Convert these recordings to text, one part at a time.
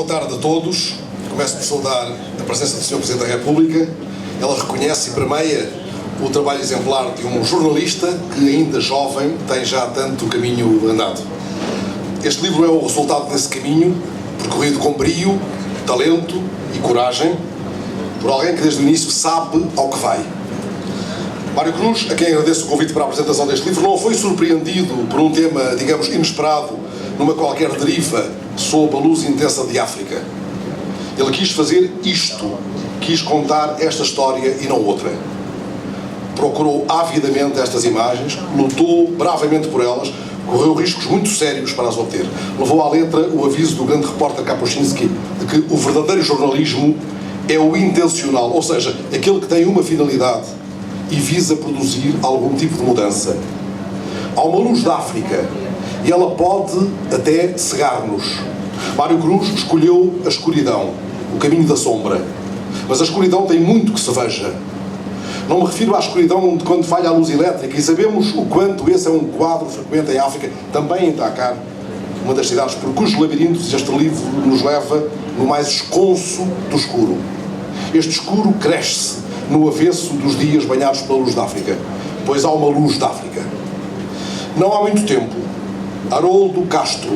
boa tarde a todos. Começo por saudar a presença do Sr. Presidente da República. Ela reconhece e permeia o trabalho exemplar de um jornalista que, ainda jovem, tem já tanto caminho andado. Este livro é o resultado desse caminho, percorrido com brio, talento e coragem, por alguém que desde o início sabe ao que vai. Mário Cruz, a quem agradeço o convite para a apresentação deste livro, não foi surpreendido por um tema, digamos, inesperado, numa qualquer deriva sob a luz intensa de África. Ele quis fazer isto, quis contar esta história e não outra. Procurou avidamente estas imagens, lutou bravamente por elas, correu riscos muito sérios para as obter. Levou à letra o aviso do grande repórter Kapuscinski de que o verdadeiro jornalismo é o intencional, ou seja, aquele que tem uma finalidade e visa produzir algum tipo de mudança. Há uma luz da África e ela pode até cegar-nos. Mário Cruz escolheu a escuridão, o caminho da sombra. Mas a escuridão tem muito que se veja. Não me refiro à escuridão de quando falha a luz elétrica, e sabemos o quanto esse é um quadro frequente em África, também em Dakar, uma das cidades por cujos labirintos este livro nos leva no mais esconso do escuro. Este escuro cresce no avesso dos dias banhados pela luz da África, pois há uma luz da África. Não há muito tempo, Haroldo Castro,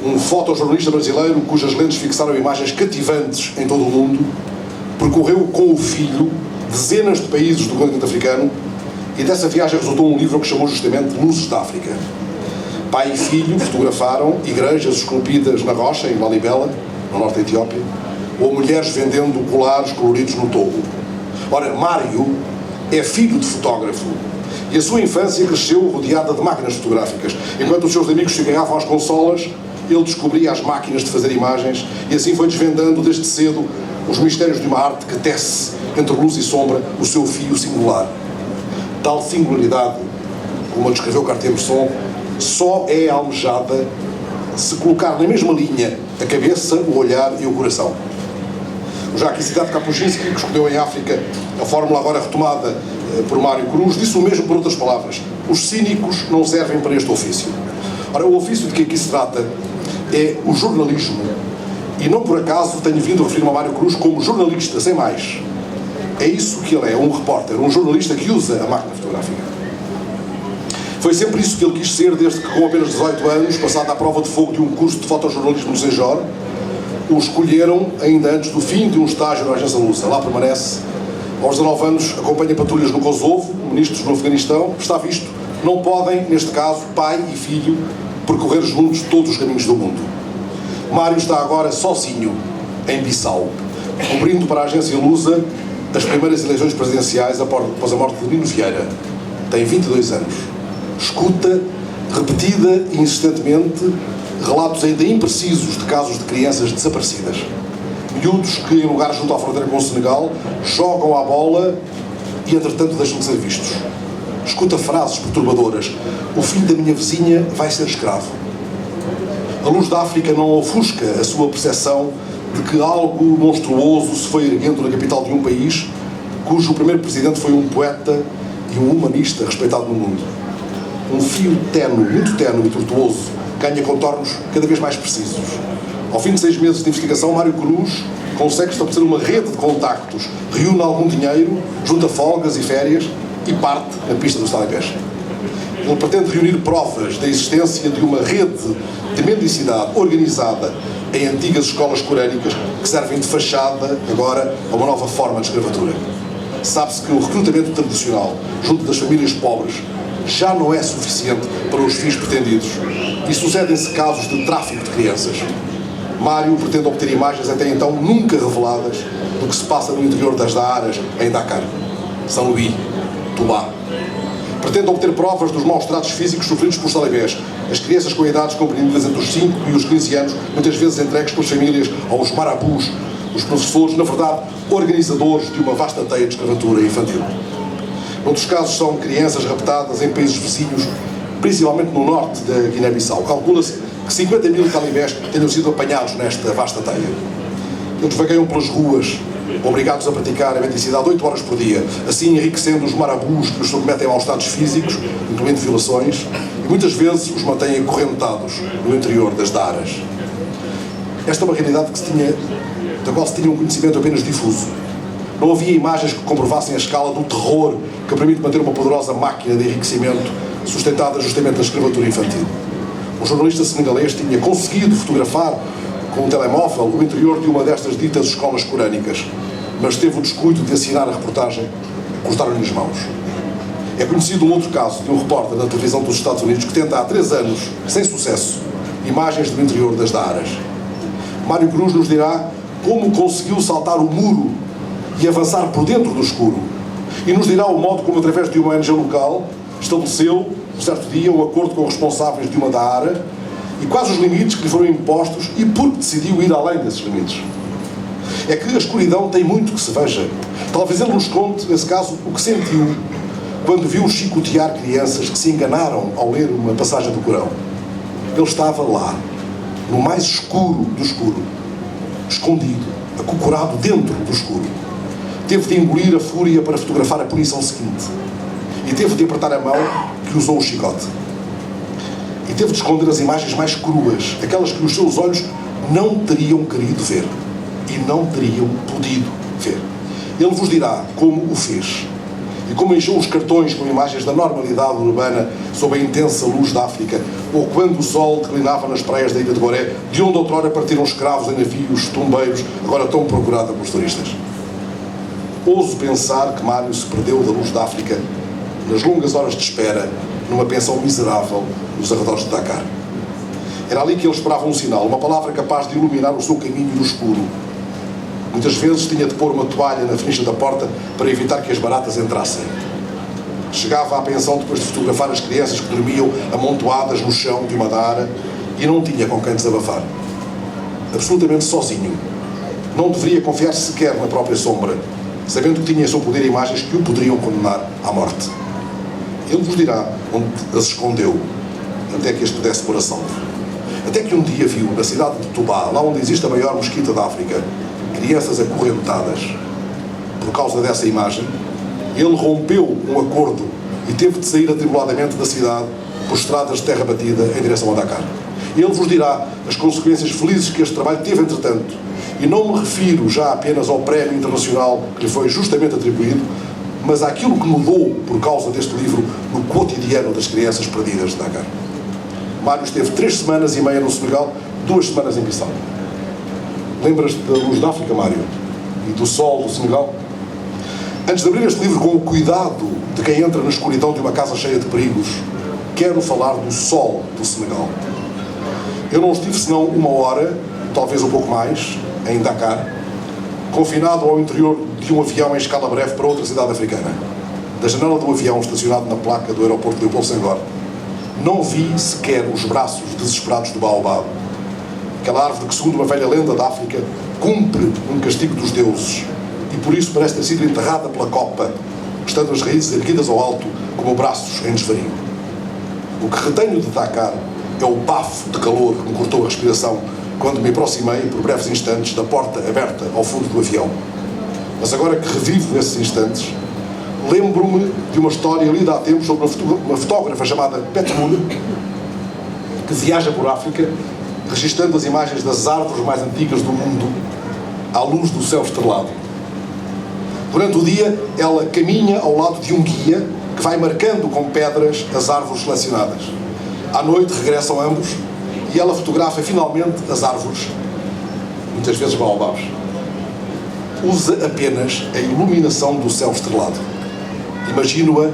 um fotojornalista brasileiro cujas lentes fixaram imagens cativantes em todo o mundo, percorreu com o filho dezenas de países do continente africano e dessa viagem resultou um livro que chamou justamente Luzes da África. Pai e filho fotografaram igrejas esculpidas na rocha, em Lalibela, no norte da Etiópia, ou mulheres vendendo colares coloridos no Togo. Ora, Mário é filho de fotógrafo e a sua infância cresceu rodeada de máquinas fotográficas. Enquanto os seus amigos se agarravam às consolas, ele descobria as máquinas de fazer imagens e assim foi desvendando desde cedo os mistérios de uma arte que tece entre luz e sombra o seu fio singular. Tal singularidade, como a descreveu Cartier-Bresson, só é almejada se colocar na mesma linha a cabeça, o olhar e o coração. O já aqui citado Kapuscinski, que escolheu em África a fórmula agora retomada por Mário Cruz, disse o mesmo por outras palavras: os cínicos não servem para este ofício. Ora, o ofício de que aqui se trata é o jornalismo, e não por acaso tenho vindo a referir-me a Mário Cruz como jornalista, sem mais. É isso que ele é, um repórter, um jornalista que usa a máquina fotográfica. Foi sempre isso que ele quis ser, desde que, com apenas 18 anos, passado à prova de fogo de um curso de fotojornalismo no Senjor, o escolheram ainda antes do fim de um estágio na agência Lusa. Lá permanece. Aos 19 anos acompanha patrulhas no Kosovo, ministros no Afeganistão. Está visto, não podem, neste caso, pai e filho, percorrer juntos todos os caminhos do mundo. Mário está agora sozinho em Bissau, cobrindo para a agência Lusa as primeiras eleições presidenciais após a morte de Nino Vieira. Tem 22 anos. Escuta, repetida e insistentemente, relatos ainda imprecisos de casos de crianças desaparecidas. Miúdos que, em lugares junto à fronteira com o Senegal, jogam à bola e, entretanto, deixam de ser vistos. Escuta frases perturbadoras: o filho da minha vizinha vai ser escravo. A luz da África não ofusca a sua percepção de que algo monstruoso se foi erguendo na capital de um país cujo primeiro presidente foi um poeta e um humanista respeitado no mundo. Um fio ténue, muito ténue e tortuoso, ganha contornos cada vez mais precisos. Ao fim de 6 meses de investigação, Mário Cruz consegue estabelecer uma rede de contactos, reúne algum dinheiro, junta folgas e férias e parte na pista do Stradipes. Ele pretende reunir provas da existência de uma rede de mendicidade organizada em antigas escolas corânicas que servem de fachada agora a uma nova forma de escravatura. Sabe-se que o recrutamento tradicional junto das famílias pobres já não é suficiente para os fins pretendidos e sucedem-se casos de tráfico de crianças. Mário pretende obter imagens até então nunca reveladas do que se passa no interior das Daaras, em Dakar, São Luís, Tubá. Pretende obter provas dos maus tratos físicos sofridos pelos talibés. As crianças com idades compreendidas entre os 5 e os 15 anos, muitas vezes entregues pelas famílias aos marabus, os professores, na verdade, organizadores de uma vasta teia de escravatura infantil. Noutros casos são crianças raptadas em países vizinhos, principalmente no norte da Guiné-Bissau. Calcula-se que 50 mil talibés tenham sido apanhados nesta vasta teia. Eles vagueiam pelas ruas, obrigados a praticar a mendicidade 8 horas por dia, assim enriquecendo os marabus que os submetem a maus estados físicos, incluindo violações, e muitas vezes os mantêm acorrentados no interior das Daaras. Esta é uma realidade da qual se tinha um conhecimento apenas difuso. Não havia imagens que comprovassem a escala do terror que permite manter uma poderosa máquina de enriquecimento sustentada justamente na escravatura infantil. Um jornalista senegalês tinha conseguido fotografar com um telemóvel o interior de uma destas ditas escolas corânicas, mas teve o descuido de assinar a reportagem, cortaram-lhe as mãos. É conhecido um outro caso de um repórter da televisão dos Estados Unidos que tenta há 3 anos, sem sucesso, imagens do interior das Daaras. Mário Cruz nos dirá como conseguiu saltar o muro e avançar por dentro do escuro, e nos dirá o modo como, através de uma ONG local, estabeleceu, um certo dia, um acordo com os responsáveis de uma Daara e quais os limites que lhe foram impostos e porque decidiu ir além desses limites. É que a escuridão tem muito que se veja. Talvez ele nos conte, nesse caso, o que sentiu quando viu chicotear crianças que se enganaram ao ler uma passagem do Corão. Ele estava lá, no mais escuro do escuro, escondido, acocorado dentro do escuro. Teve de engolir a fúria para fotografar a punição seguinte. E teve de apertar a mão que usou o chicote. E teve de esconder as imagens mais cruas, aquelas que os seus olhos não teriam querido ver. E não teriam podido ver. Ele vos dirá como o fez. E como encheu os cartões com imagens da normalidade urbana sob a intensa luz da África, ou quando o sol declinava nas praias da ilha de Goré, de onde outrora partiram escravos em navios tumbeiros, agora tão procurada pelos turistas. Ouso pensar que Mário se perdeu da luz da África nas longas horas de espera numa pensão miserável nos arredores de Dakar. Era ali que ele esperava um sinal, uma palavra capaz de iluminar o seu caminho no escuro. Muitas vezes tinha de pôr uma toalha na frincha da porta para evitar que as baratas entrassem. Chegava à pensão depois de fotografar as crianças que dormiam amontoadas no chão de uma Daara e não tinha com quem desabafar. Absolutamente sozinho. Não deveria confiar sequer na própria sombra, sabendo que tinha em seu poder imagens que o poderiam condenar à morte. Ele vos dirá onde as escondeu, até que as pudesse pôr a salvo. Até que um dia viu, na cidade de Tubá, lá onde existe a maior mesquita da África, crianças acorrentadas. Por causa dessa imagem, ele rompeu um acordo e teve de sair atribuladamente da cidade por estradas de terra batida em direção a Dakar. Ele vos dirá as consequências felizes que este trabalho teve, entretanto, e não me refiro já apenas ao prémio internacional que lhe foi justamente atribuído, mas àquilo que mudou por causa deste livro no cotidiano das crianças perdidas de Dakar. Mário esteve 3 semanas e meia no Senegal, 2 semanas em Bissau. Lembras-te da luz da África, Mário? E do sol do Senegal? Antes de abrir este livro com o cuidado de quem entra na escuridão de uma casa cheia de perigos, quero falar do sol do Senegal. Eu não estive senão 1 hora, talvez um pouco mais, em Dakar, confinado ao interior de um avião em escala breve para outra cidade africana. Da janela do avião estacionado na placa do aeroporto de Leopoldo Senghor, não vi sequer os braços desesperados do baobab, aquela árvore que, segundo uma velha lenda da África, cumpre um castigo dos deuses e por isso parece ter sido enterrada pela copa, estando as raízes erguidas ao alto como braços em desvario. O que retenho de Dakar é o bafo de calor que me cortou a respiração quando me aproximei, por breves instantes, da porta aberta ao fundo do avião. Mas agora que revivo esses instantes, lembro-me de uma história lida há tempos sobre uma fotógrafa chamada Petmoul, que viaja por África, registando as imagens das árvores mais antigas do mundo à luz do céu estrelado. Durante o dia, ela caminha ao lado de um guia que vai marcando com pedras as árvores selecionadas. À noite regressam ambos e ela fotografa finalmente as árvores, muitas vezes baobabs. Usa apenas a iluminação do céu estrelado. Imagino-a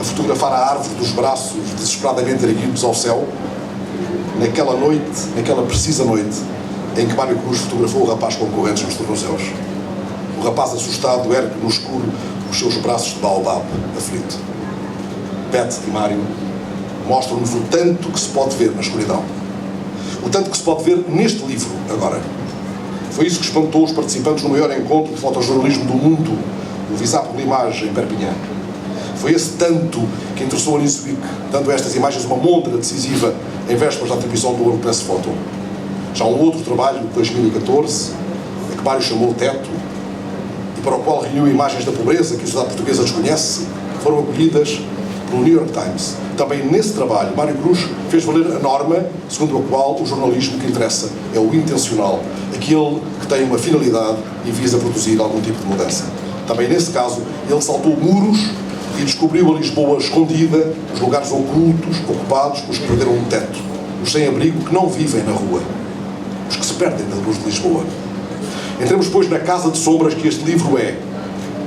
a fotografar a árvore dos braços desesperadamente erguidos ao céu, naquela noite, naquela precisa noite, em que Mário Cruz fotografou o rapaz com correntes nos tornozelos. O rapaz assustado ergue no escuro os seus braços de baobab, aflito. Pet e Mário mostram-nos o tanto que se pode ver na escuridão. O tanto que se pode ver neste livro, agora. Foi isso que espantou os participantes no maior encontro de fotojornalismo do mundo, o Visap de L'Image, em Perpignan. Foi esse tanto que interessou a Newsweek, dando a estas imagens uma montra decisiva em vésperas da atribuição do Ouro Press Photo. Já um outro trabalho, de 2014, a que Mário chamou Teto, e para o qual reuniu imagens da pobreza que a sociedade portuguesa desconhece, foram acolhidas pelo New York Times. Também nesse trabalho, Mário Cruz fez valer a norma segundo a qual o jornalismo que interessa é o intencional, aquele que tem uma finalidade e visa produzir algum tipo de mudança. Também nesse caso, ele saltou muros e descobriu a Lisboa escondida, os lugares ocultos, ocupados pelos que perderam o teto, os sem-abrigo que não vivem na rua, os que se perdem na luz de Lisboa. Entremos, pois, na casa de sombras que este livro é,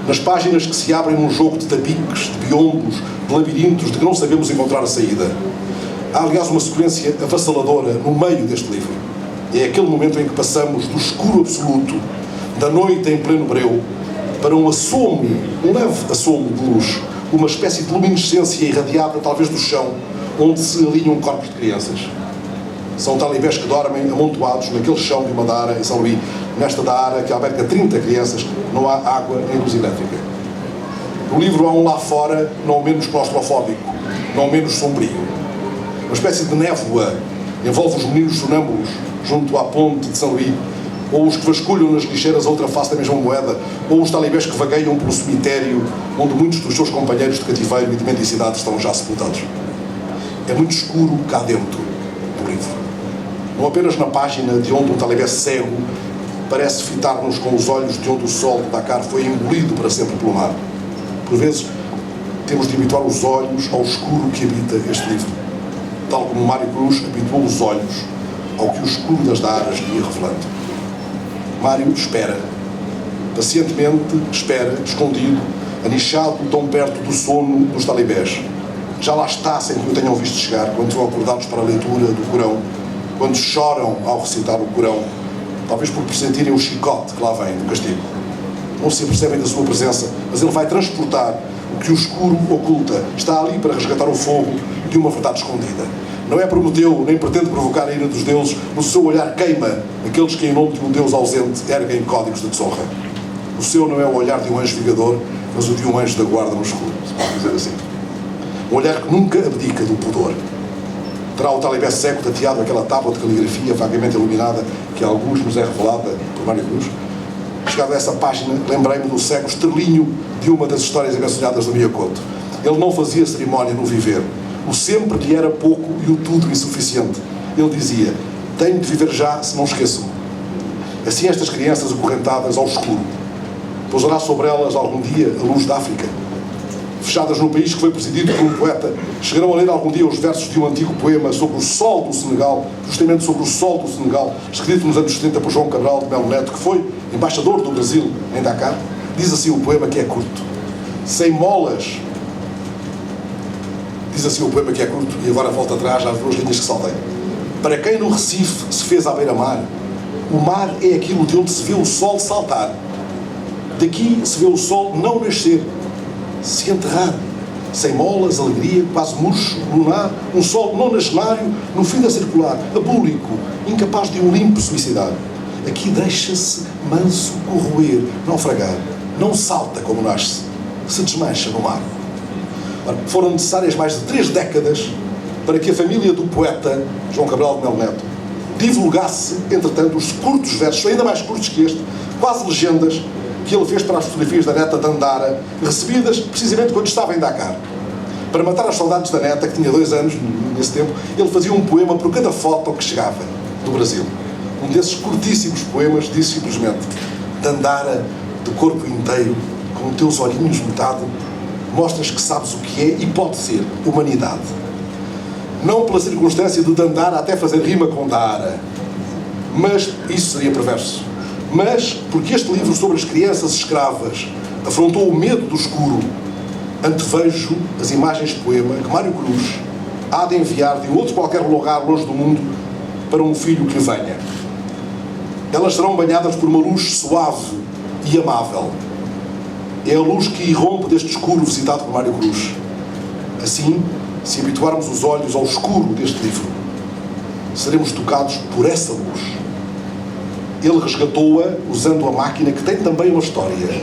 nas páginas que se abrem num jogo de tabiques, de biombos, de labirintos, de que não sabemos encontrar a saída. Há, aliás, uma sequência avassaladora no meio deste livro. É aquele momento em que passamos do escuro absoluto, da noite em pleno breu, para um assomo, um leve assomo de luz, uma espécie de luminescência irradiada, talvez do chão, onde se alinham corpos de crianças. São talibés que dormem amontoados naquele chão de uma Daara em São Luís, nesta Daara que alberga 30 crianças, não há água nem luz elétrica. No livro há um lá fora não menos claustrofóbico, não menos sombrio. Uma espécie de névoa envolve os meninos sonâmbulos junto à ponte de São Luís, ou os que vasculham nas lixeiras a outra face da mesma moeda, ou os talibés que vagueiam pelo cemitério onde muitos dos seus companheiros de cativeiro e de mendicidade estão já sepultados. É muito escuro cá dentro do livro. Não apenas na página de onde um talibé cego parece fitar-nos com os olhos de onde o sol de Dakar foi engolido para sempre pelo mar. Por vezes, temos de habituar os olhos ao escuro que habita este livro, tal como Mário Cruz habituou os olhos ao que o escuro das Daaras lhe ia revelando. Mário espera, pacientemente espera, escondido, anichado tão perto do sono dos talibés. Já lá está sem que o tenham visto chegar, quando são acordados para a leitura do Corão, quando choram ao recitar o Corão, talvez por pressentirem o chicote que lá vem do castigo. Não se apercebem da sua presença, mas ele vai transportar o que o escuro oculta. Está ali para resgatar o fogo de uma verdade escondida. Não é Prometeu, nem pretende provocar a ira dos deuses, no seu olhar queima aqueles que em nome de um Deus ausente erguem códigos de desonra. O seu não é o olhar de um anjo vingador, mas o de um anjo da guarda no escuro, se pode dizer assim. Um olhar que nunca abdica do pudor. Terá o talibé cego tateado aquela tábua de caligrafia vagamente iluminada que a alguns nos é revelada por Mário Cruz? Chegado a essa página, lembrei-me do cego estrelinho de uma das histórias abençoadas do Miyakoto. Ele não fazia cerimónia no viver. O sempre lhe era pouco e o tudo insuficiente. Ele dizia, tenho de viver já, se não esqueço-me. Assim estas crianças acorrentadas ao escuro, pousará sobre elas algum dia a luz da África. Fechadas num país que foi presidido por um poeta, chegarão a ler algum dia os versos de um antigo poema sobre o sol do Senegal, justamente sobre o sol do Senegal, escrito nos anos 70 por João Cabral de Melo Neto, que foi embaixador do Brasil em Dakar. Diz assim o poema, que é curto. Sem molas. Diz assim o poema, que é curto, e agora volta atrás às duas linhas que saltei. Para quem no Recife se fez à beira-mar, o mar é aquilo de onde se vê o sol saltar. Daqui se vê o sol não nascer, se enterrar, sem molas, alegria, quase murcho, lunar, um sol nonagenário no fim da circular, abúlico, incapaz de um limpo suicidar. Aqui deixa-se manso corroer, naufragar, não salta como nasce, se desmancha no mar. Foram necessárias mais de 3 décadas para que a família do poeta João Cabral de Melo Neto divulgasse, entretanto, os curtos versos, ainda mais curtos que este, quase legendas, que ele fez para as fotografias da neta Dandara, recebidas precisamente quando estava em Dakar. Para matar as saudades da neta, que tinha 2 anos nesse tempo, ele fazia um poema por cada foto que chegava do Brasil. Um desses curtíssimos poemas disse simplesmente: Dandara, de corpo inteiro, com teus olhinhos metade, mostras que sabes o que é e pode ser humanidade. Não pela circunstância de Dandara até fazer rima com Daara, mas isso seria perverso. Mas porque este livro sobre as crianças escravas afrontou o medo do escuro, antevejo as imagens de poema que Mário Cruz há de enviar de outro qualquer lugar longe do mundo para um filho que lhe venha. Elas serão banhadas por uma luz suave e amável. É a luz que irrompe deste escuro visitado por Mário Cruz. Assim, se habituarmos os olhos ao escuro deste livro, seremos tocados por essa luz. Ele resgatou-a usando a máquina que tem também uma história.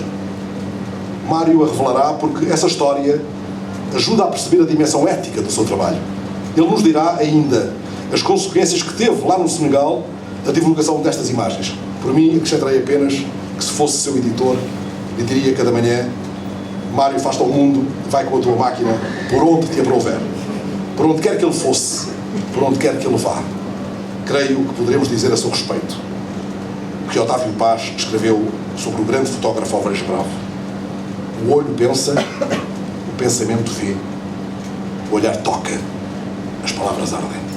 Mário a revelará porque essa história ajuda a perceber a dimensão ética do seu trabalho. Ele nos dirá ainda as consequências que teve lá no Senegal a divulgação destas imagens. Por mim, acrescentarei apenas que, se fosse seu editor, lhe diria cada manhã: Mário afasta o mundo, vai com a tua máquina por onde te aprouver. Por onde quer que ele fosse, por onde quer que ele vá. Creio que poderemos dizer a seu respeito o que Otávio Paz escreveu sobre o grande fotógrafo Álvares Bravo. O olho pensa, o pensamento vê, o olhar toca, as palavras ardem.